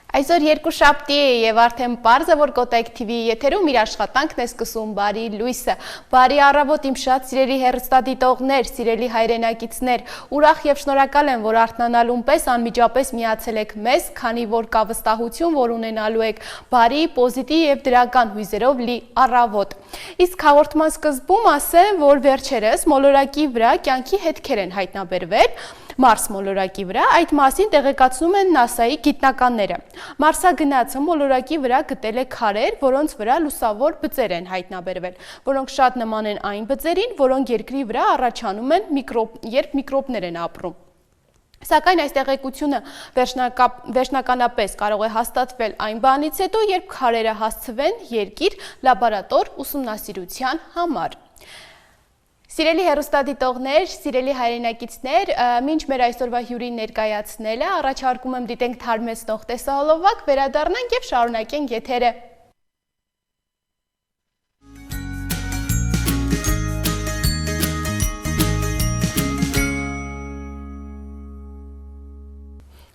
Այսօր երկուշաբթի է եւ արդեն պարզ է, որ Կոտայք TV եթերում իր աշխատանքն է սկսում բարի լույսը։ Բարի առավոտ իմ շատ սիրելի հեռուստադիտողներ, սիրելի հայրենակիցներ, ուրախ եւ շնորհակալ եմ, որ արթնանալուն պես անմիջապես միացել եք մեզ, քանի որ կա վստահություն, որ ունենալու եք բարի, պոզիտիվ եւ դրական հույզերով լի առավոտ։ Իսկ հաղորդման սկզբում ասեմ, որ վերջերս մոլորակի վրա կյանքի հետքեր են հայտնաբերվել Մարս մոլորակի վրա, այդ մասին տեղեկացնում են NASA-ի գիտնականները։ Մարսագնացը մոլորակի վրա գտել է քարեր, որոնց վրա լուսավոր բծեր են հայտնաբերվել, որոնք շատ նման են այն բծերին, որոնք երկրի վրա առաջանում են, երբ միկրոբներ են ապրում։ Սակայն այս տեղեկությունը վերջնականապես կարող է հաստատվել այն բանից հետո, երբ քարերը հասցվեն երկիր լաբորատոր ուսումնասիրության համար։ Սիրելի հեռուստադիտողներ, սիրելի հայրենակիցներ, մինչ մեր այսօրվա հյուրին ներկայացնելը, առաջարկում եմ դիտենք թարմեցնող տեսահոլովակ, վերադառնանք եւ շարունակենք եթերը։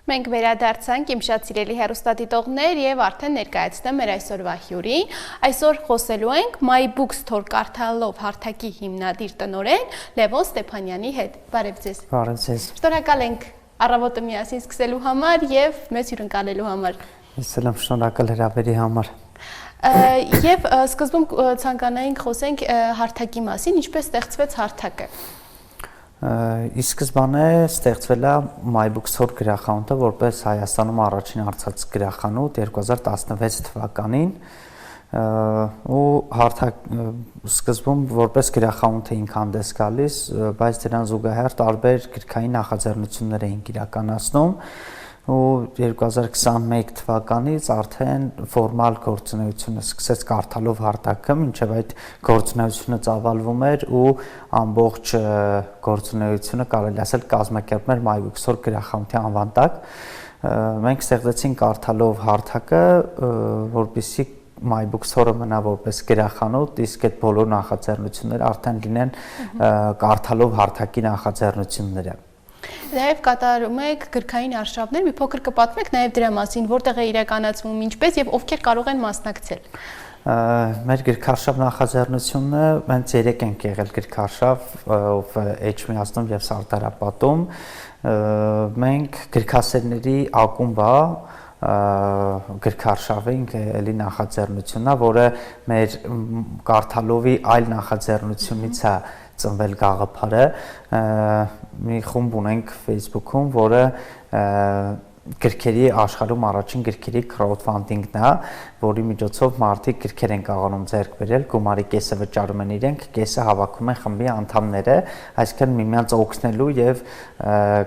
Մենք վերադարձանք իմ շատ սիրելի հեռուստադիտողներ եւ արդեն ներկայացնեմ մեր այսօրվա հյուրին։ Այսօր խոսելու ենք MyBooks Store կարդալով հարթակի հիմնադիր տնօրեն Լևոն Ստեփանյանի հետ։ Բարև ձեզ։ Բարև ձեզ։ Շնորհակալ ենք առավոտը միասին սկսելու համար եւ մեզ հյուրընկալելու համար։ Ես էլ եմ շնորհակալ հրավերի համար։ Եվ սկզբում ցանկանայինք խոսենք հարթակի մասին, ինչպես ստեղծվեց հարթակը։ Ի սկզբանե ստեղծվել է MyBooks Store գրախանութը որպես Հայաստանում առաջին արծած գրախանութ 2016 թվականին ու հարթակ սկզբում որպես գրախանութ էինք հանդես գալիս, բայց դրան զուգահեռ տարբեր գրքային նախաձեռնություններ էինք իրականացնում ու 2021 թվականից արդեն ֆորմալ գործունեությունը սկսեց կարդալով հարթակը, մինչև այդ գործունեությունը ծավալվում էր ու ամբողջ գործունեությունը կարելի ասել կազմակերպում էր MyBooks Store գրախանութի անվան տակ։ Մենք ստեղծեցինք կարդալով հարթակը, որպեսզի MyBooks Store-ը մնա որպես գրախանութ, իսկ այդ բոլոր նախաձեռնությունները արդեն լինեն կարդալով հարթակի նախաձեռնությունները։ Նաև կատարում եք գրքային արշավներ, մի փոքր կպատմեք նաև դրա մասին, որտեղ է իրականացվում, ինչպես եւ ովքեր կարող են մասնակցել։ Մեր գրքարշավ նախաձեռնությունը մենք 3 ենք եղել գրքարշավ, ով Էջմիածնում եւ Սարտարապատում։ Մենք գրքասերների ակումբ է գրքարշավը ինքը էլի նախաձեռնությունն է, որը մեր կարդալովի այլ նախաձեռնությունից է ծնվել գաղափարը, մի խումբ ունենք Facebook-ում, որը գրքերի աշխարհում առաջին գրքերի crowdfunding-ն է, որի միջոցով մարդիկ գրքեր են կարողանում ձեռք բերել, գումարի կեսը վճարում են իրենք, կեսը հավաքում են խմբի անդամները, այսինքն միմյանց օգնելու եւ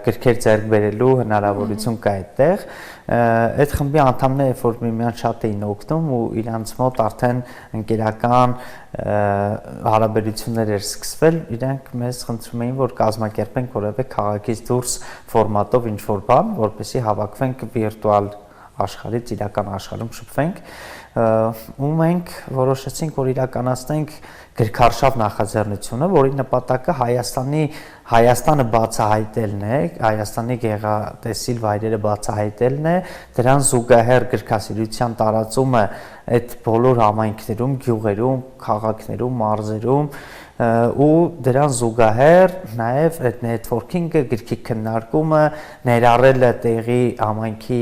գրքեր ձեռք բերելու հնարավորություն կա այդտեղ։ Այդ խմբի անդամները, երբ որ միմյանց շատ էին օգնում ու իրանց մոտ արդեն ընկերական հարաբերություններ էր սկսվել, իրենք մեզ խնդրում էին, որ կազմակերպենք որևէ քաղաքից դուրս ֆորմատով ինչ-որ բան, որպեսզի հավաքվենք վիրտուալ աշխարհից իրական աշխարհում շփվենք, ու մենք որոշեցինք, որ իրականացնենք գրքարշավ նախաձեռնությունը, որի նպատակը Հայաստանը բացահայտելն է, Հայաստանի գեղատեսիլ վայրերը բացահայտելն է, դրան զուգահեռ գրքասիրության տարածումը այդ բոլոր համայնքներում, գյուղերում, քաղաքներում, մարզերում ու դրան զուգահեռ նաև այդ նեթվորքինգը, գրքի քննարկումը, ներառելը տեղի համայնքի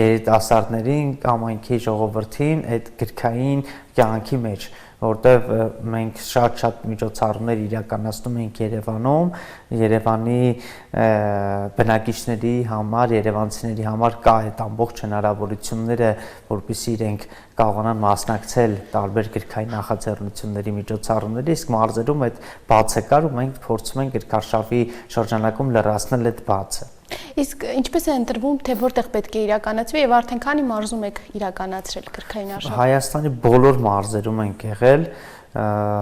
երիտասարդներին, համայնքի ժողովրդին այդ գրքային կյանքի մեջ, որտեղ մենք շատ միջոցառումներ իրականացնում ենք Երևանում, Երևանի բնակիչների համար, երևանցիների համար կա այդ ամբողջ հնարավորությունները, որպեսզի իրենք կարողանան մասնակցել տարբեր գրքային նախաձեռնությունների միջոցառումների, իսկ մարզերում այդ բացը կար ու մենք փորձում ենք գրքարշավի շրջանակում լրացնել այդ բացը։ Իսկ ինչպես է ընտրվում, թե որտեղ պետք է իրականացվի եւ արդեն քանի մարզում եք իրականացրել գրքային արշավը։ Հայաստանի բոլոր մարզերում ենք եղել,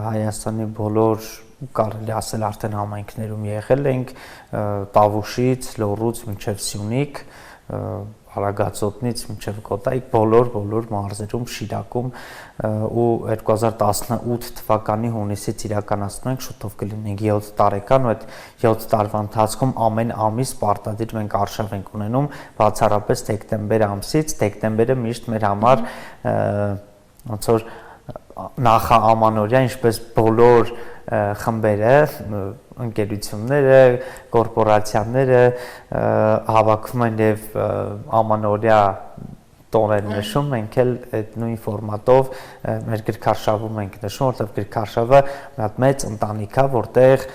Հայաստանի բոլոր կարելի ասել արդեն համայնքներում եղել ենք, Տավուշից, Լոռուց մինչև Սյունիք, Արագածոտնից մինչև Կոտայք բոլոր մարզերում Շիրակում ու 2018 թվականի հունիսից իրականացնում ենք շուտով կլինենք 7 տարեկան ու այդ 7 տարվա ընթացքում ամեն ամիս պարտադիր մենք արշավ ենք ունենում բացառապես դեկտեմբեր ամսից դեկտեմբերը միշտ մեր համար ոնց որ նախաամանորյա ինչպես բոլոր խմբերը ընկերությունները կորպորացիաները հավաքվում են եւ ամանորյա տոներ նշում մենք էլ այդ նույն ֆորմատով մեր գրքարշավում ենք նշում որտեղ գրքարշավը մի հատ մեծ ընտանիք է որտեղ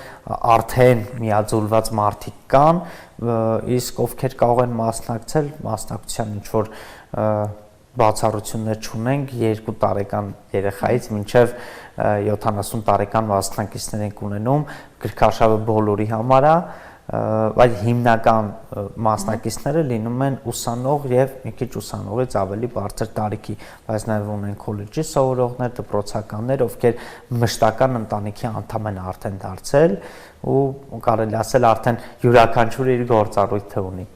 արդեն միաձուլված մարդիկ կան իսկ ովքեր կարող են մասնակցել մասնակցության ինչ որ բացառություններ չունենք 2 տարեկան երեխայից մինչև 70 տարեկան մասնակիցներ ենք ունենում գրքարշավը բոլորի համար է բայց հիմնական մասնակիցները լինում են ուսանող եւ մի քիչ ուսանողից ավելի բարձր տարիքի բայց նաեւ ունեն քոլեջի սովորողներ դպրոցականներ ովքեր մշտական ընտանիքի անդամ են արդեն դարձել ու կարելի ասել արդեն յուրաքանչյուրը իր գործառույթը ունի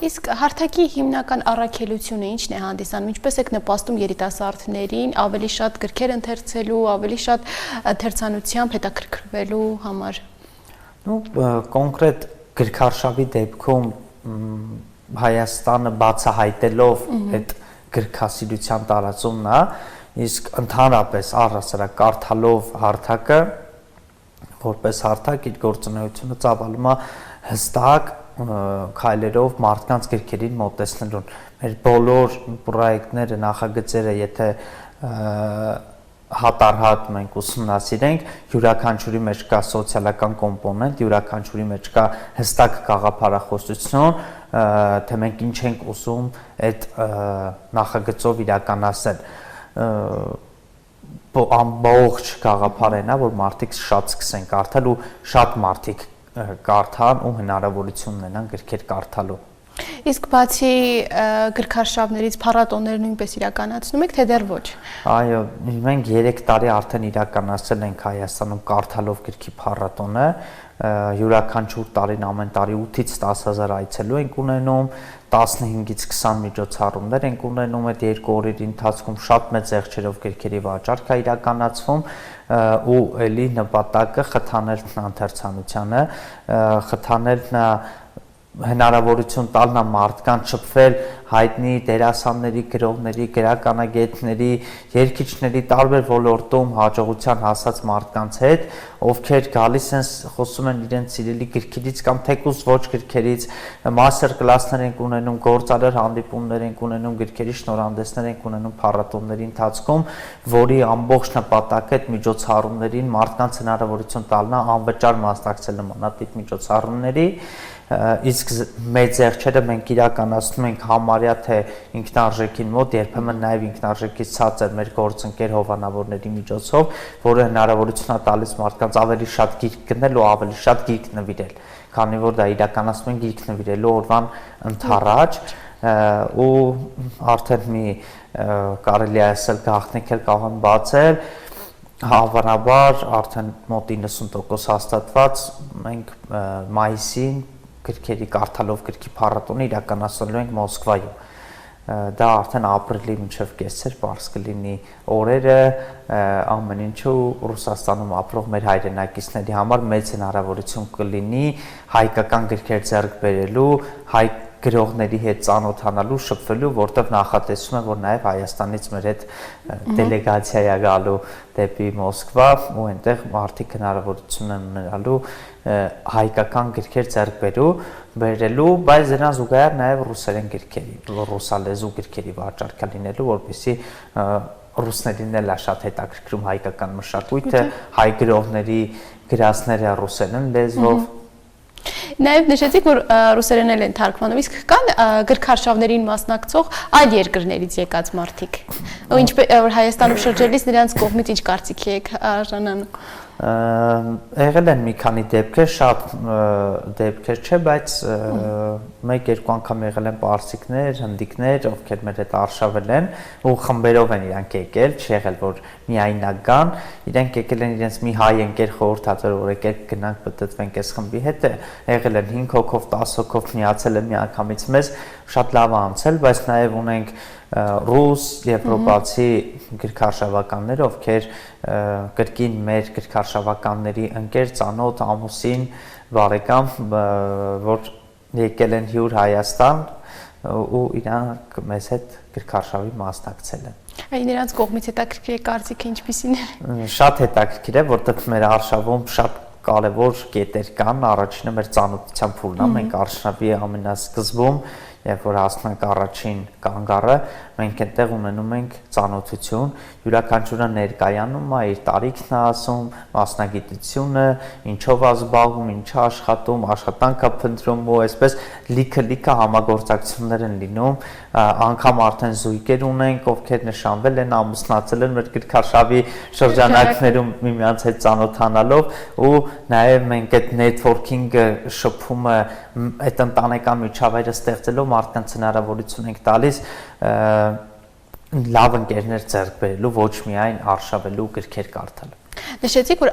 Իսկ հարթակի հիմնական առաքելությունը ի՞նչն է հանդիսանում, ինչպես եք նպաստում երիտասարդներին ավելի շատ գրքեր ընթերցելու, ավելի շատ ընթերցանությամբ հետաքրքրվելու համար։ Կոնկրետ գրքարշավի դեպքում Հայաստանը բացահայտելով այդ գրքասիրության տարածումն է, իսկ ընդհանրապես առհասարակ կարդալով հարթակը որպես հարթակ իր գործունեությունը ծավալում է հստակ քայլերով մարդկանց գրքերին մոտեցնելուն։ Մեր բոլոր պրոյեկտները, նախագծերը, եթե հատառհատ մենք ուսումնասիրենք, յուրաքանչյուրի մեջ կա սոցիալական կոմպոնենտ, յուրաքանչյուրի մեջ կա հստակ գաղափարախոսություն, թե մենք ինչ ենք ուզում այդ նախագծով իրականացնել։ Ամբողջ գաղափարն է, որ մարդիկ շատ սկսեն կարդալ ու շատ մարդիկ կարդան ու հնարավորություն ունենան գրքեր կարդալու։ Իսկ բացի գրքարշավներից փառատոներ նույնպես իրականացնում եք, թե դեռ ոչ։ Այո, մենք 3 տարի արդեն իրականացրել ենք Հայաստանում կարդալով գրքի փառատոնը, յուրաքանչյուր տարին ամեն տարի 8-ից 10,000 այցելու ենք ունենում, 15-ից 20 միջոցառումներ ենք ունենում, այդ 2 օրերի ընթացքում շատ մեծ եղջերով գրքերի վաճառք է իրականացվում ու էլի նպատակը խթանել ընթերցանությանը, խթանել հնարավորություն տալն է մարդկանց շփվել հայտնի դերասանների, գրողների, գրականագետների, երգիչների տարբեր ոլորտում հաջողության հասած մարդկանց հետ, ովքեր գալիս են խոսում են իրենց սիրելի գրքերից կամ թեկուզ ոչ գրքերից, մաստեր կլասներ ենք ունենում, գործարար հանդիպումներ ենք ունենում, գրքերի շնորհանդեսներ ենք ունենում փառատոնների ընթացքում, որի ամբողջ նպատակը այդ միջոցառումներին մարդկանց հնարավորություն տալն է անվճար մասնակցել նմանատիպ միջոցառումների իսկ մեծ եղջերը մենք իրականացնում ենք համարյա թե ինքնարժեքին մոտ երբեմն նաև ինքնարժեքից ցածր մեր գործընկեր հովանավորների միջոցով, որը հնարավորություն է տալիս մարդկանց ավելի շատ գիրք գնել ու ավելի շատ գիրք նվիրել, քանի որ դա իրականացնում ենք գիրք նվիրելու օրվան ընդառաջ ու արդեն մի կարելի է ասել գաղտնիք էլ կարող են բացել հավանաբար արդեն մոտ 90% հաստատված մենք մայիսին գրքերի կարդալով գրքի փառատոնը իրականացնելու ենք Մոսկվայում։ Դա արդեն ապրիլի մինչև կեսեր բարձ կլինի օրերը ամեն ինչու Ռուսաստանում ապրող մեր հայրենակիցների համար մեծ հնարավորություն կլինի հայկական գրքեր ձեռք բերելու, հայ գրողների հետ ծանոթանալու, շփվելու, որտեղ նախատեսում եմ, որ նաև Հայաստանից մեր հետ դելեգացիա է գալու դեպի Մոսկվա ու այնտեղ մարդիկ հնարավորություն են ունենալու հայկական գրքեր ձեռք բերելու, բայց դրան զուգահեռ նաև ռուսերեն գրքերի, ռուսալեզու գրքերի վաճառքը լինելու, որպեսզի ռուսներին էլ է շատ հետաքրքրում հայկական մշակույթը, հայ գրողների գրածները ռուսերեն լեզվով Նաև նշեցիք, որ ռուսերեն էլ են թարգմանում, իսկ կան գրքարշավներին մասնակցող այլ երկրներից եկած մարդիկ, ու ինչպես Հայաստանում շրջելիս նրանց կողմից ինչ կարծիքի եք արժանանում։ Եղել են մի քանի դեպքեր, շատ դեպքեր չէ, բայց 1-2 անգամ եղել են պարսիկներ, հնդիկներ, ովքեր մեր հետ արշավել են ու խմբերով են իրանք եկել, չի եղել որ միայնական, իրենք եկել են իրենց մի հայ ընկեր խորհրդատար, որ եկեք գնանք պտտվենք այս խմբի հետ, եղել են 5 հոգով, 10 հոգով միացել են միանգամից մեզ, շատ լավ անցել, բայց նաև ունենք ռուս, եվրոպացի գրքարշավականներ, ովքեր կրկին մեր գրքարշավականների ընկեր, ծանոթ, ամուսին, բարեկամ, որ եկել են հյուր Հայաստան ու իրանք մեզ հետ գրքարշավի մասնակցել են։ Այն նրանց կողմից հետաքրքիր է կարծիքը ինչպիսին է։ Շատ հետաքրքիր է, որտեղ մեր արշավում շատ կարևոր կետեր կան, առաջինը մեր ծանոթության փուլն է, մենք արշավի ամենասկզբում, երբ որ հասնենք առաջին կանգառը, մենք այնտեղ ունենում ենք ծանոթություն, յուրաքանչյուրը ներկայանում է, իր տարիքն է ասում, մասնագիտությունը, ինչով է զբաղվում, ինչ է աշխատում, աշխատանք է փնտրում ու այսպես լիքը համագործակցություններ են լինում, անգամ արդեն զույգեր ունենք, ովքեր նշանվել են, ամուսնացել են մեր գրքարշավի շրջանակներում միմյանց հետ ծանոթանալով ու նաև մենք այդ networking-ը շփումը այդ ընտանեկան միջավայրը ստեղծելով մարդկանց հնարավորություն ենք տալիս լավ ընկերներ ձեռք բերելու, ոչ միայն արշավելու, գրքեր կարդալու։ Նշեցիք, որ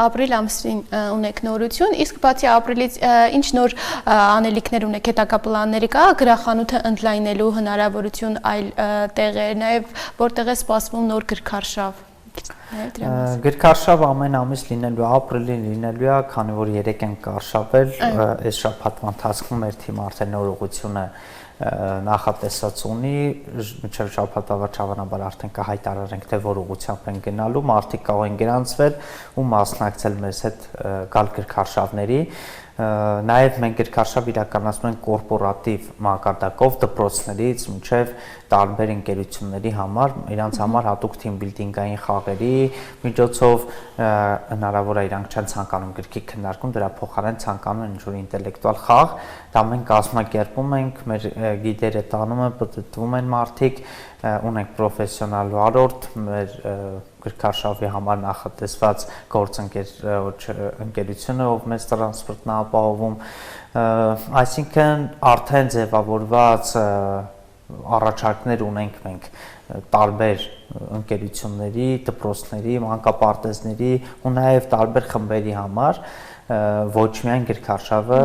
ապրիլ ամսին ունեք նորություն, իսկ բացի ապրիլից ինչ նոր անելիքներ ունեք, հետագա պլանների կա, գրախանութը ընդլայնելու հնարավորություն այլ տեղեր, նաև որտեղ է սպասվում նոր գրքարշավ։ Գրքարշավ ամեն ամիս լինելու է, ապրիլին լինելու է, քանի որ 3 են կարշավել, այս շաբաթվա ընթացքում մեր թիմը արդեն նոր ուղղությունը նախատեսած ունի, մինչև շաբաթվա հավանաբար արդեն կհայտարարենք, թե որ ուղղությամբ են գնալու, մարդիկ կարող են գրանցվել ու մասնակցել մեզ հետ գալ գրքարշավների։ Նաև մենք գրքարշավ իրականացնում ենք կորպորատիվ մակարդակով դպրոցներից մինչև տարբեր ընկերությունների համար, իրանց համար հատուկ թիմ բիլդինգային խաղերի միջոցով հնարավոր է իրանք չեն ցանկանում գրքի քննարկում, դրա փոխարեն ցանկանում են ինչ-որ ինտելեկտուալ խաղ, դա մենք կազմակերպում ենք, մեր գիդերը տանում են, պտտվում են մարդիկ, ունենք պրոֆեսիոնալ վարորդ, մեր գրքարշավի համար նախատեսված գործընկերությունը, ով մեծ տրանսպորտն է ապահովում, այսինքն արդեն ձևավորված առաջարկներ ունենք մենք տարբեր ընկերությունների, դպրոցների, մանկապարտեզների ու նաև տարբեր խմբերի համար, ոչ միայն գրքարշավը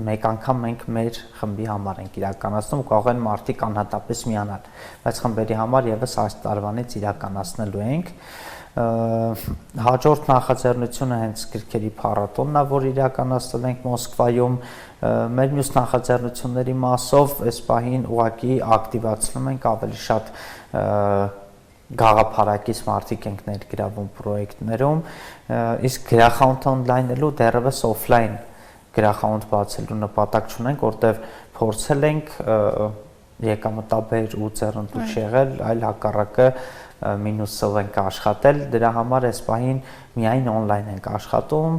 մեկ անգամ մենք մեր խմբի համար ենք իրականացնում, կարող են մարդիկ անհատապես միանալ, բայց խմբերի համար եւս այս տարվանից իրականացնելու ենք։ Հաջորդ նախաձեռնությունը հենց գրքերի փառատոնն է, որ իրականացնել ենք Մոսկվայում, մեր մյուս նախաձեռնությունների մասով այս պահին ուղղակի ակտիվացնում ենք ավելի շատ գաղափարակից մարդիկ ենք ներգրավում պրոյեկտներում, իսկ գրախանութը օնլայնելու դեռևս օֆլայն գրախանութ բացելու նպատակ չունենք, որտեղ փորձել ենք եկամտաբեր ու ձեռնտու չեղել, այլ հակառակը մինուսով ենք աշխատել, դրա համար այս պահին միայն օնլայն ենք աշխատում,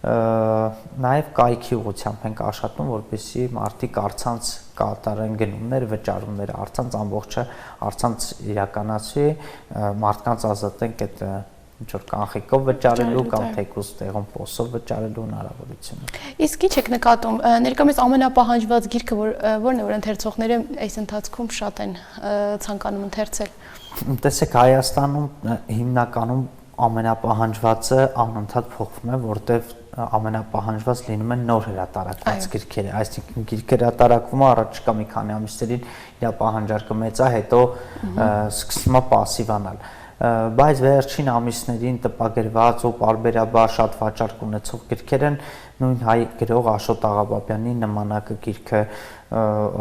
նաև կայքի ուղղությամբ ենք աշխատում, որպեսզի մարդիկ առցանց կատարեն գնումներ, վճարումներ, առցանց ամբողջը առցանց իրականացվի, մարդկանց ազատենք այդ ինչ-որ կանխիկով վճարելու կամ թեկուզ տեղում պոսով վճարելու հնարավորությունը։ Իսկ ինչ եք նկատում, ներկայումս ամենապահանջված գիրքը որն է, որ ընթերցողները այս ընթացքում շատ են ցանկանում ընթերցել։ Տեսեք, Հայաստանում հիմնականում ամենապահանջվածը անընդհատ փոխվում է, որտեղ ամենապահանջված լինում են նոր հրատարակված գրքերը, այսինքն գիրք հրատարակումը առաջիկա մի քանի ամիսներին իր պահանջարկը մեծ է, հետո սկսում է պասիվանալ, բայց վերջին ամիսներին տպագրված ու պարբերաբար շատ վաճառք ունեցող գրքեր են նույն հայ գրող Աշոտ Աղաբաբյանի նմանակը գիրքը,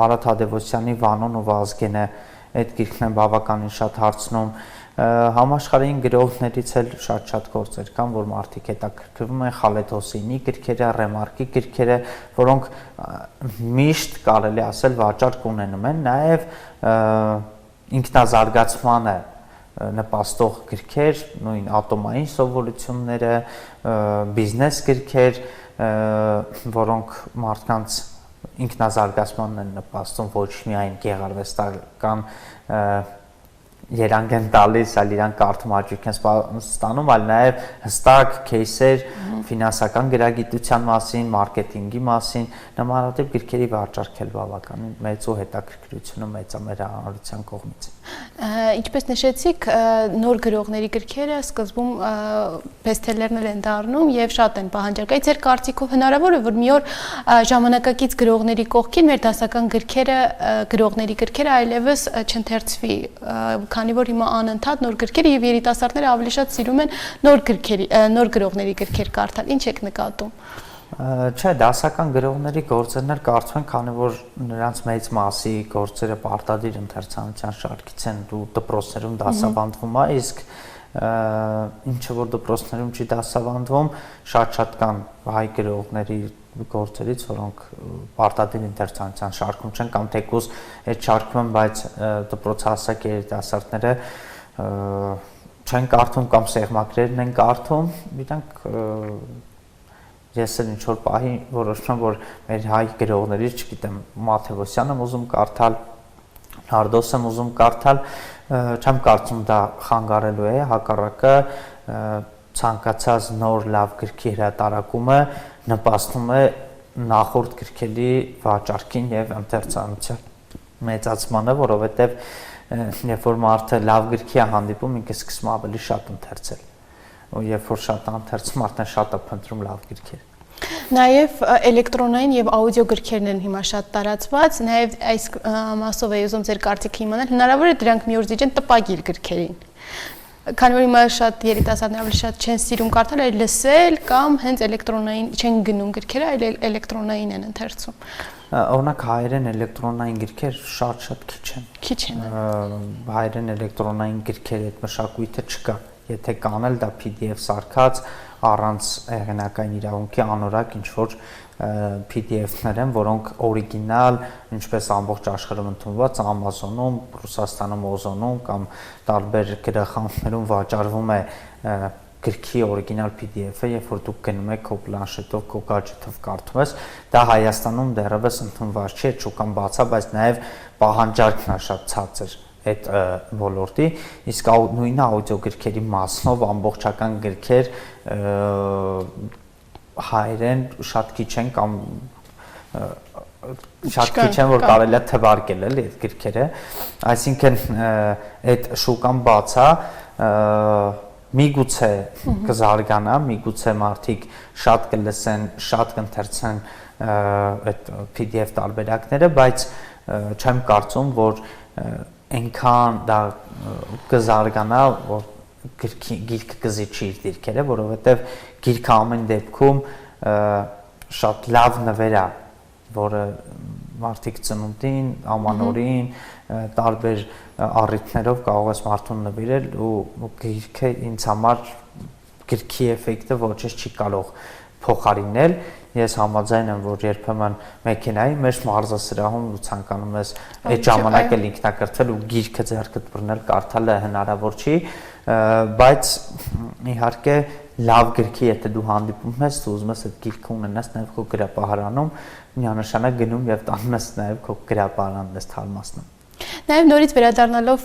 Արադ Թադևոսյանի Վանոն ու Վազգենը, այդ գիրքն են բավականին շատ հարցնում, համաշխարհային գրողներից էլ շատ գործեր կան, որ մարդիկ հետաքրքրվում են, Խալեդ Հոսեյնի գրքերը, Ռեմարկի գրքերը, որոնք միշտ կարելի ասել վաճառք ունենում են, նաև ինքնազարգացմանը նպաստող գրքեր, նույն ատոմային սովորությունները, բիզնես գրքեր, որոնք մարդկանց ինքնազարգացմանն են նպաստում, ոչ միայն գեղարվեստական երանգ են տալիս, այլ իրանք կարդում հաճույք են ստանում, այլ նաև հստակ քեյսեր ֆինանսական գրագիտության մասին, մարքեթինգի մասին, նմանատիպ գրքերի վաճառք էլ բավականին մեծ ու հետաքրքրությունը մեծ է մեր հանրության կողմից։ Ինչպես նշեցիք, նոր գրողների գրքերը սկզբում բեսթելերներ են դառնում եւ շատ են պահանջարկային։ Ձեր կարծիքով հնարավոր է, որ մի օր ժամանակակից գրողների կողքին մեր դասական գրողների գրքերը այլևս չընթերցվի, քանի որ հիմա անընդհատ նոր գրքեր եւ երիտասարդները ավելի շատ սիրում են նոր գրողների գրքեր կարդալ։ Ինչ եք նկատում։ Չէ, դասական գրողների գործերն էլ կարծում են, քանի որ նրանց մեծ մասի գործերը պարտադիր ընթերցանության շարքից են ու դպրոցներում դասավանդվում է, իսկ ինչը որ դպրոցներում չի դասավանդվում, շատ կան հայ գրողների գործերից, որոնք պարտադիր ընթերցանության շարքում չեն կամ թեկուզ այդ շարքում են, բայց դպրոցահասակ երիտասարդները չեն կարդում կամ սեղմակներն են կարդում, իրանք Ես էլ ինչ-որ պահի որոշում եմ, որ մեր հայ գրողներից, չգիտեմ, Մաթևոսյանը եմ ուզում կարդալ, Նարդոսը եմ ուզում կարդալ, չեմ կարծում դա խանգարելու է, հակառակը ցանկացած նոր լավ գրքի հրատարակումը նպաստում է նախորդ գրքերի վաճառքին եւ ընթերցանության մեծացմանը, որովհետեւ երբ որ մարդը լավ գրքի է հանդիպում, ինքը սկսում ավելի շատ ընթերցել։ Երբ որ շատ ընթերցում, արդեն շատ է փնտրում լավ գրքեր։ Նաև էլեկտրոնային եւ աուդիո գրքերն են հիմա շատ տարածված, նաև այս մասով էի ուզում ձեր կարծիքը իմանալ, հնարավոր է դրանք մի օր զիջեն տպագիր գրքերին։ Քանի որ հիմա շատ երիտասարդներ ավելի շատ չեն սիրում կարդալ, այլ լսել կամ հենց էլեկտրոնային չեն գնում գրքերը, այլ էլեկտրոնային են ընթերցում։ Օրինակ հայերեն էլեկտրոնային գրքեր շատ քիչ են։ Քիչ են։ Հայերեն էլեկտրոնային գրքեր այդ մշակույթը չկա։ Եթե կանել դա PDF սարքած առանց հեղինակային իրավունքի անորակ ինչ որ PDF-ներ են, որոնք օրիգինալ, ինչպես ամբողջ աշխարհում ընդունված Amazon-ում, Ռուսաստանում Ozon-ում կամ տարբեր գրախանութներում վաճառվում է գրքի օրիգինալ PDF-ը, երբ որ դուք գնում եք քո պլանշետով, քո գadget-ով կարդում ես, դա Հայաստանում դեռևս ընդունված չի, շուկան բաց է, բայց նաև պահանջարկն է շատ ցածր այդ ոլորտի, իսկ նույնը աուդիո գրքերի մասնով ամբողջական գրքեր հայերեն շատ քիչ են կամ շատ քիչ են, որ կարելի է թվարկել էլի այդ գրքերը, այսինքն այդ շուկան բաց է, միգուցե կզարգանա, միգուցե մարդիկ շատ կլսեն, շատ կընթերցեն այդ PDF տարբերակները, բայց չեմ կարծում, որ այնքան դա կզարգանա, որ գիրքը կզիջի իր դիրքերը, որովհետև գիրքը ամեն դեպքում շատ լավ նվեր է, որը մարդիկ ծնունդին, ամանորին, տարբեր առիթներով կարող ես մարդուն նվիրել ու գիրքը ինձ համար գրքի էֆեկտը ոչինչ չի կարող փոխարինել։ Ես համաձայն եմ, որ երբեմն մեքենայի մեջ մարզասրահում ու ցանկանում ես այդ ժամանակը ինքնակրթվել ու գիրքը ձեռքդ բռնել, կարդալը հնարավոր չի, բայց իհարկե լավ գրքի եթե դու հանդիպում ես, դու ուզում ես այդ գիրքը ունենաս նաև քո գրապահարանում, միանշանակ գնում եւ տանում ես նաև քո գրապահարանն ես թարմացնում։ Նաև նորից վերադառնալով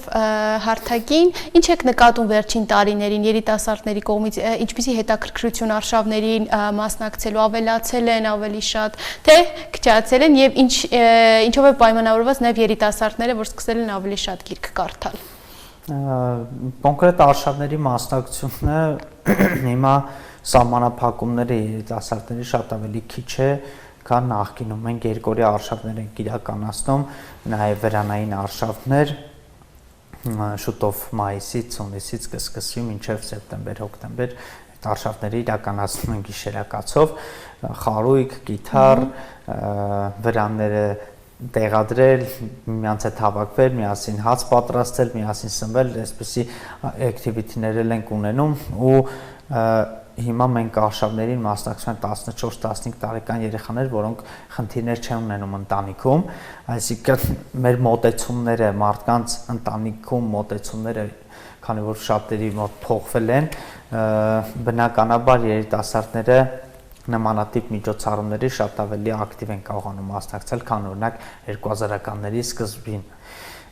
հարթակին, ինչ եք նկատում վերջին տարիներին երիտասարդների կողմից, ինչպիսի հետաքրքրություն արշավներին մասնակցելու ավելացել են, ավելի շատ, թե քչացել են եւ ինչով է պայմանավորված նաև երիտասարդները, որ սկսել են ավելի շատ գիրք կարդալ։ Կոնկրետ արշավների մասնակցությունը հիմա սահմանափակումները երիտասարդների շատ ավելի քիչ է, քան նախկինում։ Մենք երկօրյա արշավներ ենք իրականացնում, նաև վրանային արշավներ շուտով մայիսից, հունիսից կսկսվի մինչև սեպտեմբեր-հոկտեմբեր այդ արշավները իրականացնում են գիշերակացով, խարույկ, կիթառ, վրանները տեղադրել, միմյանց հետ հավաքվել, միասին հաց պատրաստել, միասին սնվել, այսպիսի activity-ներ ենք ունենում ու հիմա մենք արշավներին մասնակցում են 14-15 տարեկան երեխաներ, որոնք խնդիրներ չեն ունենում ընտանիքում, այսինքն մեր մոտեցումները, մարդկանց ընտանիքում մոտեցումները, քանի որ շատերի մոտ փոխվել են, բնականաբար երիտասարդները նմանատիպ միջոցառումների շատ ավելի ակտիվ են կարողանում մասնակցել, քան օրինակ 2000-ականների սկզբին։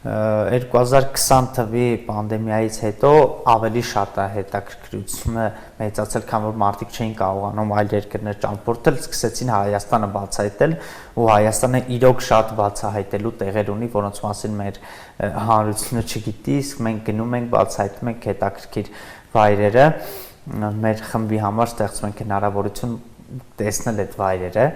2020 թվականի պանդեմիայից հետո ավելի շատ է հետաքրքրությունը մեծացել, քան որ մարդիկ չէին կարողանում այլ երկրներ ճամփորդել, սկսեցին Հայաստանը բացահայտել, ու Հայաստանը իրոք շատ բացահայտելու տեղեր ունի, որոնց մասին մեր հանրությունը չգիտի, իսկ մենք գնում ենք, բացահայտում ենք հետաքրքիր վայրերը, մեր խմբի համար ստեղծում ենք հնարավորություն տեսնել այդ վայրերը,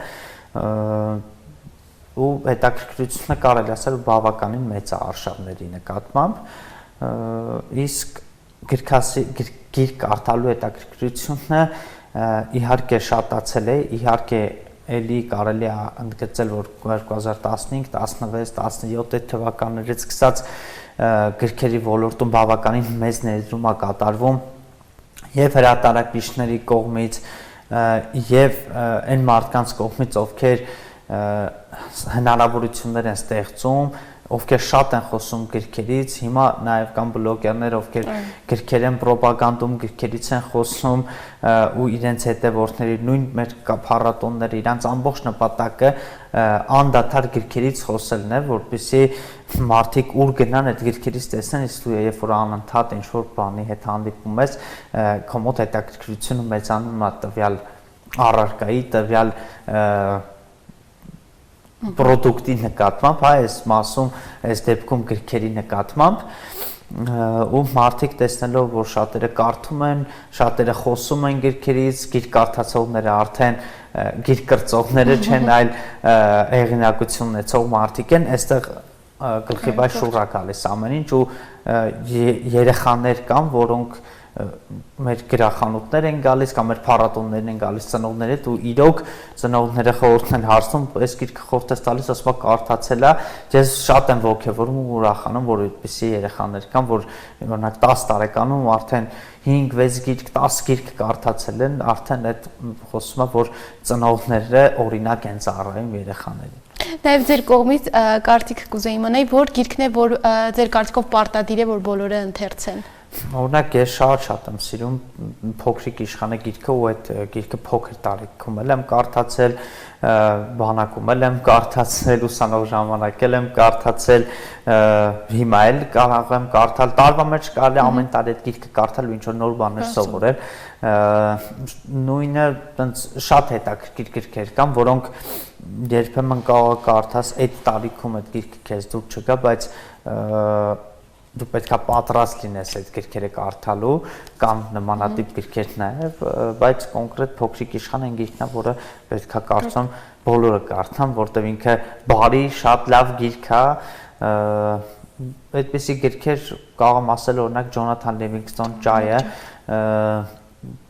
ու հետաքրքրությունը կարելի ասել բավականին մեծ է արշավների նկատմամբ, իսկ գիրք կարդալու հետաքրքրությունը իհարկե շատացել է, իհարկե էլի կարելի է ընդգծել, որ 2015, 16, 17 թվականներից սկսած գրքերի ոլորտում բավականին մեծ ներդրում է կատարվում եւ հրատարակիչների կողմից եւ այն մարդկանց կողմից, ովքեր հնարավորություններ են ստեղծում, ովքեր շատ են խոսում գրքերից, հիմա նաև կան բլոգերներ, ովքեր գրքեր են պրոպագանդում, գրքերից են խոսում ու իրենց հետևորդների նույն մեր փառատոնները, իրանց ամբողջ նպատակը անդադար գրքերից խոսելն է, որպեսզի մարդիկ ուր գնան այդ գրքերից տեսնեն, իսկ դու երբ որ անընդհատ ինչ-որ բանի հետ հանդիպում ես, քո մոտ հետաքրքրությունը մեծանում է տվյալ առարկայի, տվյալ պրոդուկտի նկատմամբ, այս մասում, այս դեպքում գրքերի նկատմամբ, ու մարդիկ տեսնելով, որ շատերը կարդում են, շատերը խոսում են գրքերից, գիրք կարդացողները արդեն գիրք կրծողները չեն, այլ հեղինակություն ունեցող մարդիկ են, այստեղ գլխի վրա շուռ է գալիս ամեն ինչ, ու երեխաներ կան, որոնք մեր գրախանութներ են գալիս կամ մեր փառատոններն են գալիս ծնողների հետ, ու իրոք ծնողները խորհուրդ են հարցնում, այս գիրքը խորհուրդ ես տալիս, ասում է կարդացել է, ես շատ եմ ոգևորում ու ուրախանում, որ այդպիսի երեխաներ կան, որ օրինակ 10 տարեկանում արդեն 5-6 գիրք, 10 գիրք կարդացել են, արդեն այդ խոսում է, որ ծնողները օրինակ են ծառայում երեխաներին։ Նաև ձեր կողմից կարծիք կուզեի իմանալ, որ գիրքն է, որ ձեր կարծիքով պարտադիր է, որ բոլորը ընթերցեն։ Օրինակ ես շատ եմ սիրում Փոքրիկ իշխանը գիրքը, ու այդ գիրքը փոքր տարիքում եմ կարդացել, բանակում եմ կարդացել, ուսանող ժամանակ եմ կարդացել, հիմա էլ կարող եմ կարդալ, տարվա մեջ կարելի ամեն տարի այդ գիրքը կարդալ ու ինչ-որ նոր բաներ սովորել, նույնը շատ հետաքրքիր գրքեր կան, որոնք երբեմն կարող կարդաս այդ տարիքում այդ գիրքը քեզ դուր չգա, բայց դու պետք է պատրաստ լինես այդ գրքերը կարդալու, կան նմանատիպ գրքեր նաև, բայց կոնկրետ Փոքրիկ իշխանը այն գիրքն է, որը պետք է կարծում բոլորը կարդան, որտեղ ինքը բարի, շատ լավ գիրք է, այդպիսի գրքեր կարող եմ ասել օրինակ Ջոնաթան Լիվինգսթոն Ճայը,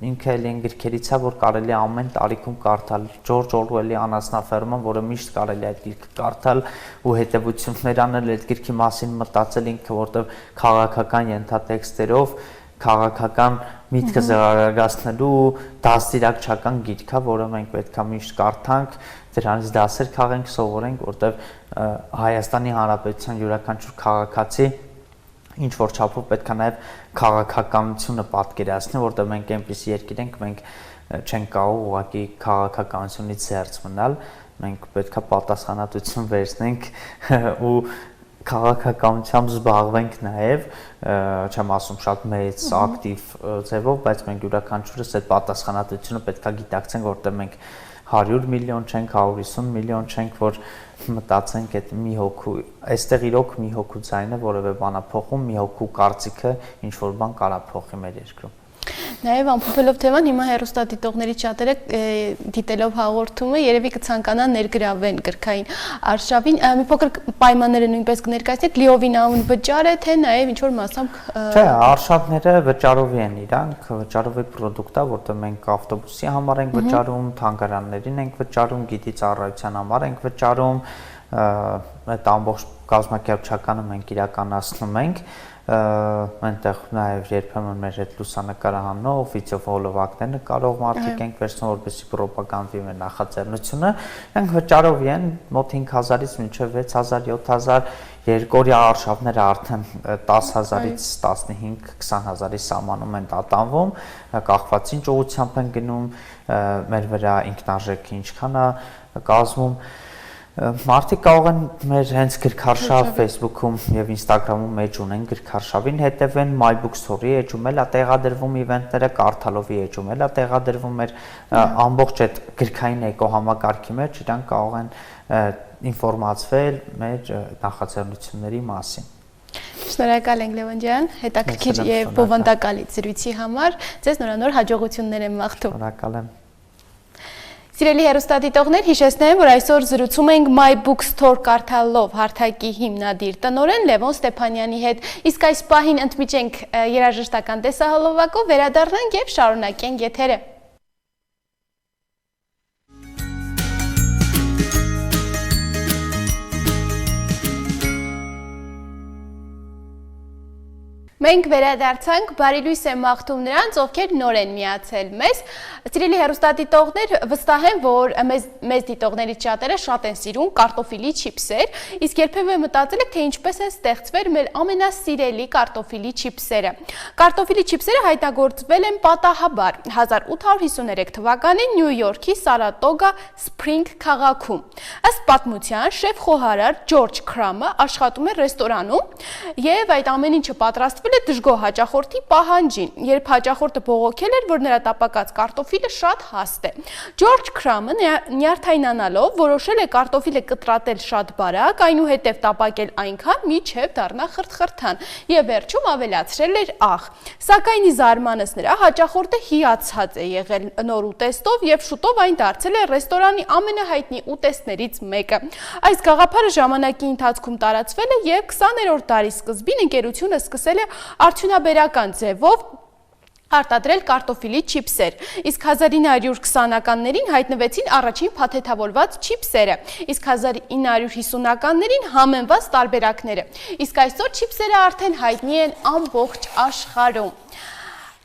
ինքը էլ այն գրքերից է, որ կարելի է ամեն տարիքում կարդալ, Ջորջ Օրուելի Անասնաֆերման, որը միշտ կարելի է այդ գիրքը կարդալ ու հետևություններ անել այդ գրքի մասին, մտածել ինքը, որտեղ քաղաքական ենթատեքստերով, քաղաքական միտքը զարգացնելու դաստիարակչական գիրք է, որը մենք պետք է միշտ կարդանք, դրանից դասեր քաղենք, սովորենք, որտեղ Հայաստանի Հանրապետության յուրաքանչյուր քաղաքացի ինչ որ չափով պետք է նաև քաղաքականությունը պատկերացնի, որտեղ մենք այնպիսի երկիր ենք, մենք չենք կարող ուղղակի քաղաքականությունից զերծ մնալ, մենք պետք է պատասխանատվություն վերցնենք ու քաղաքականությամբ զբաղվենք նաև, չեմ ասում շատ մեծ ակտիվ ձևով, բայց մենք յուրաքանչյուրս այդ պատասխանատվությունը պետք է գիտակցենք, որտեղ մենք 100 միլիոն չենք, 150 միլիոն չենք, որ մտածենք այդ մի հոգու, այստեղ իրոք մի հոգու ձայնը որևէ բան է փոխում, մի հոգու կարծիքը ինչ որ բան կարա փոխի մեր երկրում։ Նաև ամփոփելով թեման, հիմա հեռուստադիտողների շատերը դիտելով հաղորդումը երևի կցանկանան ներգրավեն գրքային արշավին, մի փոքր պայմանները նույնպես կներկայացնեք, լիովին անվճար է, թե նաև ինչ որ մասամբ Չէ, արշավները վճարովի են իրանք, վճարովի պրոդուկտ է, որտեղ մենք ավտոբուսի համար ենք վճարում, թանգարաններին ենք վճարում, գիտի ծառայության համար ենք վճարում, այդ ամբողջ կազմակերպչականը մենք իրականացնում ենք, այնտեղ նաև երբեմն մեր այդ լուսանկարահանով, վիդեոհոլովակներ նկարող մարդիկ ենք վերցնում, որպեսզի պրոպագանդվի մեր նախաձեռնությունը, ենք վճարովի են մոտ 5000-ից մինչև 6000, 7000, երկօրյա արշավները արդեն 10000-ից 15-20000-ի սահմանում են տատանվում, կախված ինչ ուղղությամբ են գնում, մեր վրա ինքնարժեքը ինչքան է կազմում, Մարդիկ կարող են մեր հենց գրքարշավ Facebook-ում եւ Instagram-ում էջ ունեն գրքարշավին հետևեն MyBook Store-ի էջում էլ է տեղադրվում իվենտները, Կարդալովի էջում էլ է տեղադրվում մեր ամբողջ այդ գրքային էկոհամակարգի մեջ իրանք կարող են ինֆորմացվել մեր նախաձեռնությունների մասին։ Շնորհակալ ենք Լևոն ջան, հետաքրքիր եւ բովանդակալի զրույցի համար։ Ձեզ նորանոր հաջողություններ եմ մաղթում։ Շնորհակալ եմ։ Սիրելի հեռուստադիտողներ, հիշեցնեմ, որ այսօր զրուցում ենք MyBook Store Կարդալով հարթակի հիմնադիր տնօրեն Լևոն Ստեփանյանի հետ։ Իսկ այս պահին ընդմիջենք երաժշտական տեսահոլովակով, վերադառնանք եւ շարունակենք եթերը։ Մենք վերադարձանք, բարի լույս եմ մաղթում նրանց, ովքեր նոր են միացել մեզ։ Սիրելի հեռուստադիտողներ, վստահ եմ, որ մեզ դիտողներից շատերը շատ են սիրում կարտոֆիլի չիփսեր, իսկ երբևէ մտածել եք, թե ինչպես են ստեղծվել մեր ամենասիրելի կարտոֆիլի չիփսերը։ Կարտոֆիլի չիփսերը հայտնագործվել են պատահաբար 1853 թվականին Նյու Յորքի Սարատոգա Սփրինգ քաղաքում։ Ըստ պատմության, շեֆ խոհարար Ջորջ Քրամը աշխատում էր ռեստորանում եւ այդ ամեն ինչը պատրաստվել է դժգոհ հաճախորդի պահանջին, երբ հաճախորդը բողոքել էր, որ նրա տապակած կարտոֆիլը շատ հաստ է։ Ջորջ Քրամը նյարդայնանալով որոշել է կարտոֆիլը կտրատել շատ բարակ, այնուհետև տապակել այնքան, մինչև դառնա խրթխրթան եւ վերջում ավելացրել էր աղ։ Սակայն ի զարմանս նրա հաճախորդը հիացած է եղել նոր ուտեստով եւ շուտով այն դարձել է ռեստորանի ամենահայտնի ուտեստներից մեկը։ Այս գաղափարը ժամանակի ընթացքում տարածվել է եւ 20-րդ դարի սկզբին ընկերությունը սկսել է արդյունաբերական ձևով արտադրել կարտոֆիլի չիփսեր, իսկ 1920-ականներին հայտնվեցին առաջին փաթեթավորված չիփսերը, իսկ 1950-ականներին համեմված տարբերակները, իսկ այսօր չիփսերը արդեն հայտնի են ամբողջ աշխարհում։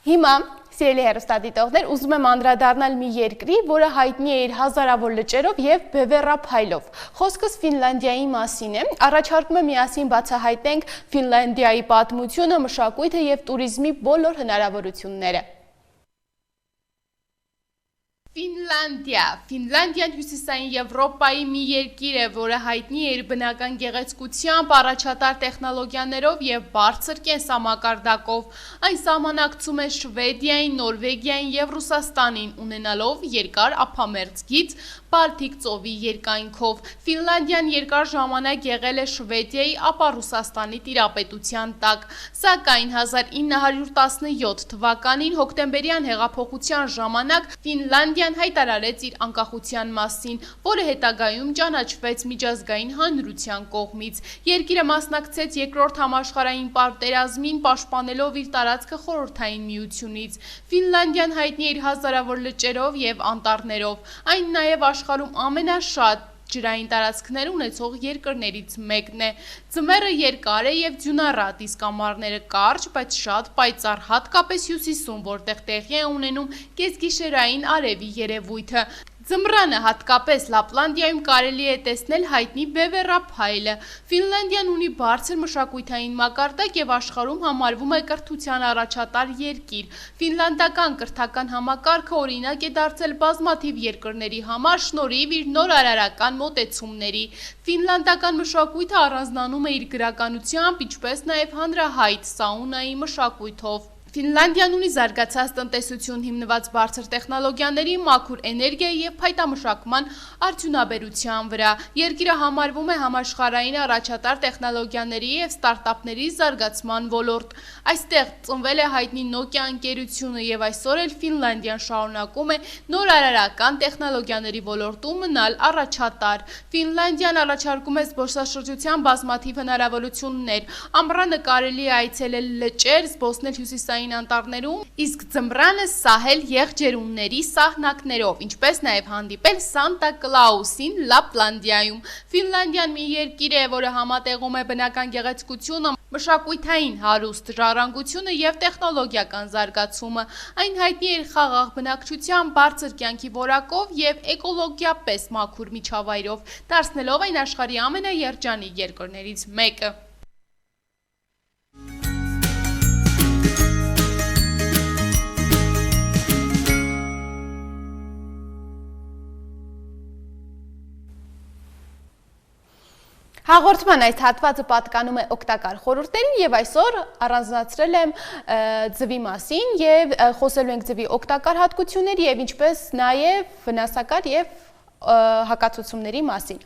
Հիմա Սիրելի հեռուստադիտողներ, ուզում եմ անդրադառնալ մի երկրի, որը հայտնի է իր հազարավոր լճերով եւ բևեռափայլով։ Խոսքս Ֆինլանդիայի մասին է։ Առաջարկում եմ միասին բացահայտենք Ֆինլանդիայի պատմությունը, մշակույթը եւ туриզմի բոլոր հնարավորությունները։ Ֆինլանդիան հյուսիսային Եվրոպայի մի երկիր է, որը հայտնի է իր բնական գեղեցկությամբ, առաջատար տեխնոլոգիաներով եւ բարձր կենսամակարդակով։ Այն սահմանակցում է Շվեդիային, Նորվեգիային եւ Ռուսաստանին, ունենալով երկար ափամերձ գիծ Բալթիկ ծովի երկայնքով։ Ֆինլանդիան երկար ժամանակ եղել է Շվեդիայի, ապա Ռուսաստանի տիրապետության տակ։ Սակայն 1917 թվականին հոկտեմբերյան հեղափոխության ժամանակ Ֆինլանդիան հայտարարեց իր անկախության մասին, որը հետագայում ճանաչվեց միջազգային հանրության կողմից։ Երկիրը մասնակցեց երկրորդ համաշխարհային պատերազմին, պաշտպանելով իր տարածքը Խորհրդային Միությունից։ Ֆինլանդիան հայտնի է իր հազարավոր լճերով եւ անտառներով։ Այն նաեւ աշխարհում ամենաշատ ջրային տարածքներ ունեցող երկրներից մեկն է։ Ձմեռը երկար է եւ ձյունառատ, իսկ ամառները կարճ, բայց շատ պայծառ, հատկապես հյուսիսում, որտեղ տեղի է ունենում կեսգիշերային արևի երևույթը։ Ձմռանը հատկապես Լապլանդիայում կարելի է տեսնել հայտնի բևեռափայլը։ Ֆինլանդիան ունի բարձր մշակութային մակարդակ եւ աշխարհում համարվում է կրթության առաջատար երկիր։ Ֆինլանդական կրթական համակարգը օրինակ է դարձել բազմաթիվ երկրների համար շնորհիվ իր նորարարական մոտեցումների։ Ֆինլանդական մշակույթը առանձնանում է իր գրականությամբ, ինչպես նաեւ հանրահայտ սաունայի մշակույթով։ Ֆինլանդիան ունի զարգացած տնտեսություն հիմնված բարձր տեխնոլոգիաների, մաքուր էներգիայի եւ փայտամշակման արդյունաբերության վրա։ Երկիրը համարվում է համաշխարհային առաջատար տեխնոլոգիաների եւ ստարտափների զարգացման ոլորտ։ Այստեղ ծնվել է հայտնի Nokia ընկերությունը եւ այսօր էլ Ֆինլանդիան շարունակում է նորարարական տեխնոլոգիաների ոլորտում մնալ առաջատար։ Ֆինլանդիան առաջարկում է զբոսաշրջության բազմաթիվ հնարավորություններ։ Ամռանը կարելի է այցելել լճեր, զբոսնել հյուսիսային անտառներում, իսկ ձմռանը սահել եղջերուների սահնակներով, ինչպես նաև հանդիպել Սանտա Կլաուսին Լապլանդիայում։ Ֆինլանդիան մի երկիր է, որը համատեղում է բնական գեղեցկությունը, մշակութային հարուստ ժառանգությունը եւ տեխնոլոգիական զարգացումը։ Այն հայտնի է իր խաղաղ բնակչությամբ, բարձր կյանքի որակով եւ էկոլոգիապես մաքուր միջավայրով, դարձնելով այն աշխարհի ամենաերջանիկ երկրներից մեկը։ Հաղորդման այս հատվածը պատկանում է օգտակար խորհուրդներին եւ այսօր առանձնացրել եմ ձվի մասին եւ խոսելու ենք ձվի օգտակար հատկությունների եւ ինչպես նաեւ վնասակար եւ հակացությունների մասին։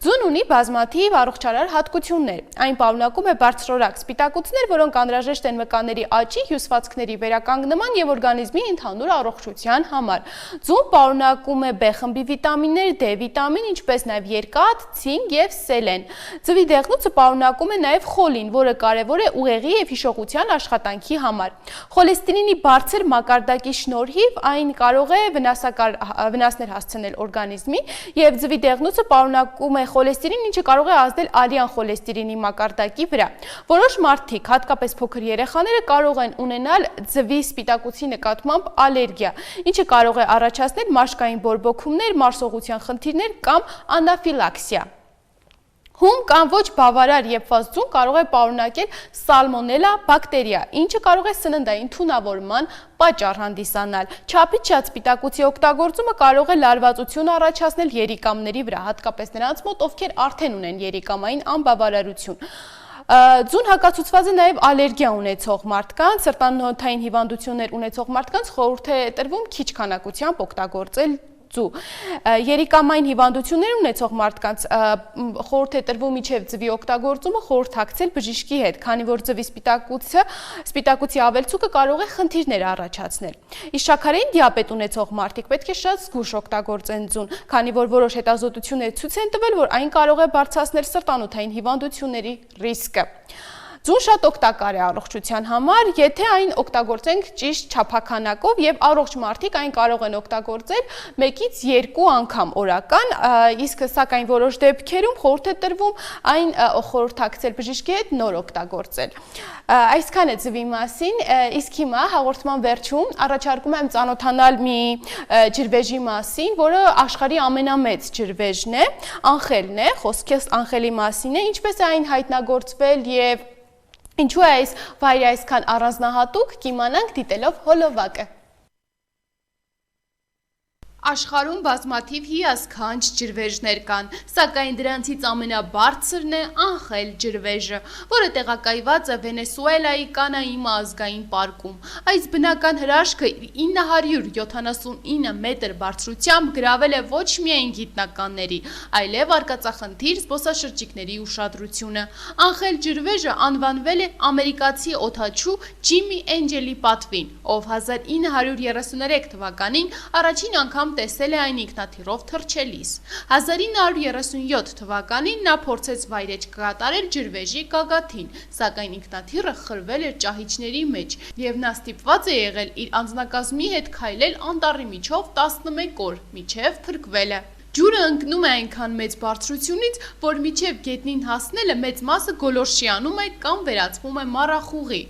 Ձուն ունի բազմաթիվ առողջարար հատկություններ։ Այն պարունակում է բարձրորակ սպիտակուցներ, որոնք անհրաժեշտ են մկանների աճի, հյուսվածքների վերականգնման եւ օրգանիզմի ընդհանուր առողջության համար։ Ձուն պարունակում է B խմբի վիտամիններ, D վիտամին, ինչպես նաեւ երկաթ, ցինկ եւ սելեն։ Ձվի դեղնուցը պարունակում է նաեւ խոլին, որը կարեւոր է ուղեղի եւ հիշողության աշխատանքի համար։ Խոլեստերինի բարձր մակարդակի շնորհիվ այն կարող է վնասներ հասցնել օրգանիզմին եւ ձվի դեղնուցը պարունակում է խոլեստերին, ինչը կարող է ազդել արյան խոլեստերինի մակարդակի վրա։ Որոշ մարդիկ, հատկապես փոքր երեխաները, կարող են ունենալ ձվի սպիտակուցի նկատմամբ ալերգիա, ինչը կարող է առաջացնել մաշկային բորբոքումներ, մարսողության խնդիրներ կամ անաֆիլաքսիա։ Հում կամ ոչ բավարար եփված ձուն կարող է պարունակել սալմոնելա բակտերիա, ինչը կարող է սննդային թունավորման պատճառ հանդիսանալ։ Չափից շատ սպիտակուցի օգտագործումը կարող է լարվածություն առաջացնել երիկամների վրա, հատկապես նրանց մոտ, ովքեր արդեն ունեն երիկամային անբավարարություն։ Ձուն հակացուցված է նաև ալերգիա ունեցող մարդկանց, սրտանոթային հիվանդություններ ունեցող մարդկանց խորհուրդ է տրվում քիչ քանակությամբ օգտագործել ձու։ Երիկամային հիվանդություններ ունեցող մարդկանց խորհուրդ է տրվում մինչև ձվի օգտագործումը խորհրդակցել բժիշկի հետ, քանի որ ձվի սպիտակուցի ավելցուկը կարող է խնդիրներ առաջացնել։ Իսկ շաքարային դիաբետ ունեցող մարդիկ պետք է շատ զգույշ օգտագործեն ձուն, քանի որ որոշ հետազոտություններ ցույց են տվել, որ այն կարող է բարձրացնել սրտանոթային հիվանդությունների ռիսկը։ Ձուն շատ օգտակար է առողջության համար, եթե այն օգտագործենք ճիշտ չափաքանակով եւ առողջ մարդիկ այն կարող են օգտագործել 1-ից 2 անգամ օրական, իսկ սակայն որոշ դեպքերում խորհուրդ է տրվում այն խորհրդակցել բժիշկի հետ նոր օգտագործել։ Այսքան է ձվի մասին, իսկ հիմա հաղորդման վերջում առաջարկում եմ ծանոթանալ մի ջրվեժի մասին, որը աշխարհի ամենամեծ ջրվեժն է, անխելն է, խոսքս անխելի մասին է, ինչպես է այն հայտնագործվել եւ ինչու է այս վայրը այսքան առանձնահատուկ, կիմանանք դիտելով հոլովակը։ Աշխարհում բազմաթիվ հիասքանչ ջրվեժներ կան, սակայն դրանցից ամենաբարձրն է անխել ջրվեժը, որը տեղակայված է Վենեսուելայի Կանաիմա ազգային պարկում։ Այս բնական հրաշքը 979 մետր բարձրությամբ գրավել է ոչ միայն գիտնականների, այլև արկածախնդիր զբոսաշրջիկների ուշադրությունը։ Անխել ջրվեժը անվանվել է ամերիկացի օդաչու Ջիմի Էնջելի պատվին, ով 1933 թվականին առաջին անգամ տեսել է այն ինքնաթիռով թռչելիս։ 1937 թվականին նա փորձեց վայրեջք կատարել ջրվեժի գագաթին, սակայն ինքնաթիռը խրվել էր ճահիճների մեջ, եւ նա ստիպված է եղել իր անձնակազմի հետ քայլել անտառի միջով 11 օր, մինչև փրկվելը։ Ջուրը ընկնում է այնքան մեծ բարձրությունից, որ մինչև գետնին հասնելը մեծ մասը գոլորշիանում է կամ վերածվում է մառախուղի։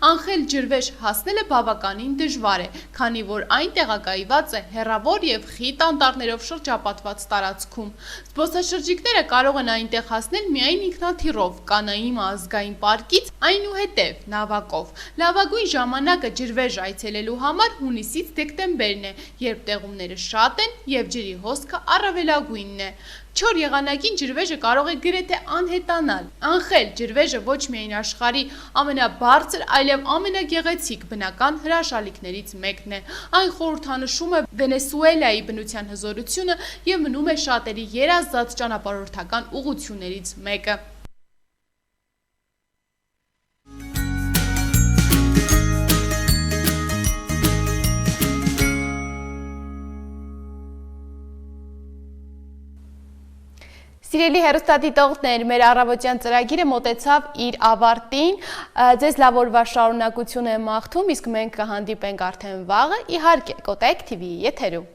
Անխել ջրվեժ հասնելը բավականին դժվար է, քանի որ այն տեղակայված է հեռավոր եւ խիտ անտառներով շրջապատված տարածքում։ Զբոսաշրջիկները կարող են այնտեղ հասնել միայն ինքնաթիռով, Կանաիմա ազգային պարկից, այնուհետև նավակով։ Լավագույն ժամանակը ջրվեժ այցելելու համար հունիսից դեկտեմբերն է, երբ տեղումները շատ են եւ ջրի հոսքը առավելագույնն է։ Չոր եղանակին ջրվեժը կարող է գրեթե անհետանալ։ Անխել ջրվեժը ոչ միայն աշխարհի ամենաբարձր, այլև ամենագեղեցիկ բնական հրաշալիքներից մեկն է։ Այն խորհրդանշում է Վենեսուելայի բնության հզորությունը եւ մնում է շատերի երազած ճանապարհորդական ուղղություններից մեկը։ Սիրելի հեռուստադիտողներ, մեր առավոտյան ծրագիրը մոտեցավ իր ավարտին, ձեզ լավ օրվա շարունակություն եմ մաղթում, իսկ մենք կհանդիպենք արդեն վաղը, իհարկե, Kotayk TV-ի եթերում։